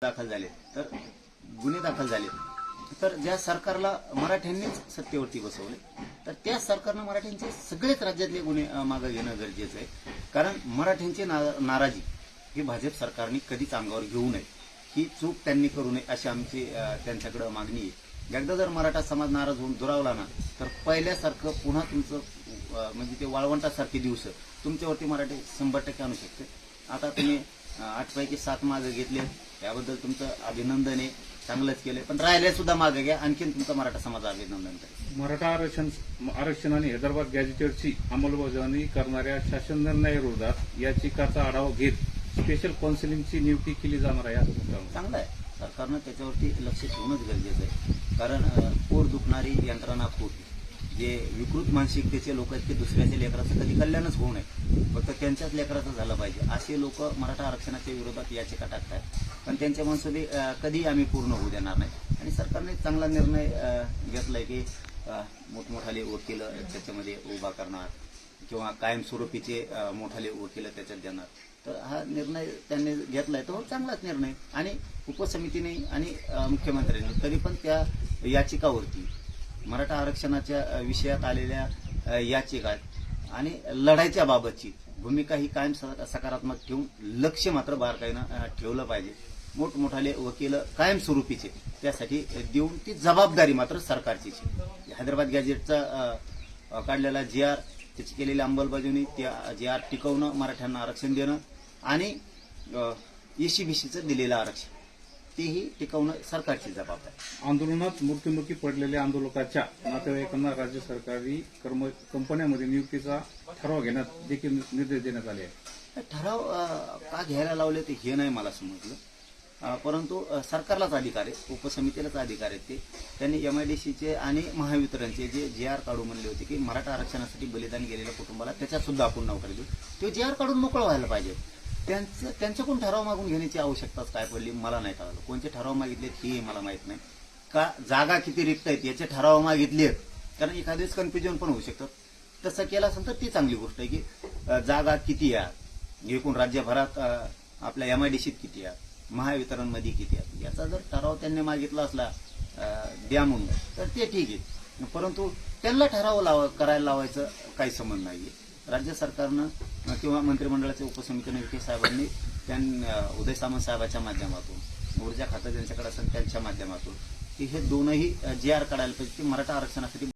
दाखल झाले तर गुन्हे दाखल झाले तर ज्या सरकारला मराठ्यांनीच सत्तेवरती बसवले तर त्या सरकारनं मराठ्यांचे सगळेच राज्यातले गुन्हे मागे घेणं गरजेचं आहे. कारण मराठ्यांची नाराजी ही भाजप सरकारने कधीच अंगावर घेऊ नये, ही चूक त्यांनी करू नये अशी आमची त्यांच्याकडे मागणी आहे. एकदा जर मराठा समाज नाराज होऊन दुरावला ना तर पहिल्यासारखं पुन्हा तुमचं म्हणजे ते वाळवंटासारखे दिवस तुमच्यावरती मराठी 100% आणू शकते. आता तुम्ही 8 पैकी 7 मागे घेतले, याबद्दल तुमचं अभिनंदन आहे, चांगलंच केलंय. पण राहिले सुद्धा मागे घ्या, आणखीन तुमचा मराठा समाज अभिनंदन करेल. मराठा आरक्षण आणि हैदराबाद गॅजेटरची अंमलबजावणी करणाऱ्या शासन निर्णयाविरोधात याचिकाचा आढावा घेत स्पेशल काउन्सिलिंगची नियुक्ती केली जाणार आहे असं चांगलं आहे. सरकारनं त्याच्यावरती लक्ष ठेवणंच गरजेचं आहे. कारण पोट दुखणारी यंत्रणा खूप, जे विकृत मानसिकतेचे लोक आहेत ते दुसऱ्याच्या लेकराचं कधी कल्याणच होऊ नये, फक्त त्यांच्याच लेकराचं झालं पाहिजे असे लोक मराठा आरक्षणाच्या विरोधात याचिका टाकतात. पण त्यांचे मनसुबे कधी आम्ही पूर्ण होऊ देणार नाही. आणि सरकारने चांगला निर्णय घेतलाय की मोठमोठाले वकील त्याच्यामध्ये उभा करणार किंवा कायमस्वरूपीचे मोठाले वकील त्याच्यात देणार. तर हा निर्णय त्यांनी घेतलाय तो चांगलाच निर्णय. आणि उपसमितीने आणि मुख्यमंत्र्यांनी तरी पण त्या याचिकावरती मराठा आरक्षणाच्या विषयात आलेल्या याचिका आणि लढाईच्या बाबतची भूमिका ही कायम सकारात्मक ठेवून लक्ष मात्र बारकाईनं ठेवलं पाहिजे. मोठमोठाले वकील कायमस्वरूपीचे त्यासाठी देऊन ती जबाबदारी मात्र सरकारचीच. हैदराबाद गॅजेटचा काढलेला GR, त्याची केलेली अंमलबजावणी, त्या GR टिकवणं, मराठ्यांना आरक्षण देणं आणि ECBCचं दिलेलं आरक्षण तेही टिकवणं सरकारची जबाबदारी. आंदोलनात मृत्युमुखी पडलेल्या आंदोलकाच्या नातेवाईकांना राज्य सरकारी कंपन्यांमध्ये नियुक्तीचा ठराव घेण्यात देखील निर्देश देण्यात आले आहेत. ठराव का घ्यायला लावले ते हे नाही मला समजलं. परंतु सरकारलाच अधिकार आहे, उपसमितीलाच अधिकार आहे. त्यांनी MIDCचे आणि महावितरणचे जे GR काढू म्हणले होते की मराठा आरक्षणासाठी बलिदान गेलेल्या कुटुंबाला त्याच्यात सुद्धा आपण नोकरी देऊ, तो GR काढून मोकळं व्हायला पाहिजे. त्यांच्याकडून ठराव मागून घेण्याची आवश्यकताच काय पडली मला नाही कळलं. कोणते ठराव मागितलेत हे मला माहित नाही. का जागा किती रिक्त आहेत याचे ठराव मागितलेत, कारण एखादेच कन्फ्युजन पण होऊ शकतं. तसं केलं असेल तर ती चांगली गोष्ट आहे की जागा किती आहे, एकूण राज्यभरात आपल्या MIDCत किती आहे, महावितरणमध्ये किती आहे, याचा जर ठराव त्यांनी मागितला असला द्या म्हणून तर ते ठीक आहे. परंतु त्यांना ठराव करायला लावायचं काही संबंध नाहीये. राज्य सरकारनं किंवा मंत्रिमंडळाच्या उपसमितीने विखे साहेबांनी उदय सामंत साहेबांच्या माध्यमातून, ऊर्जा खातं ज्यांच्याकडे असेल त्यांच्या माध्यमातून की हे दोनही GR काढायला पाहिजे की मराठा आरक्षणासाठी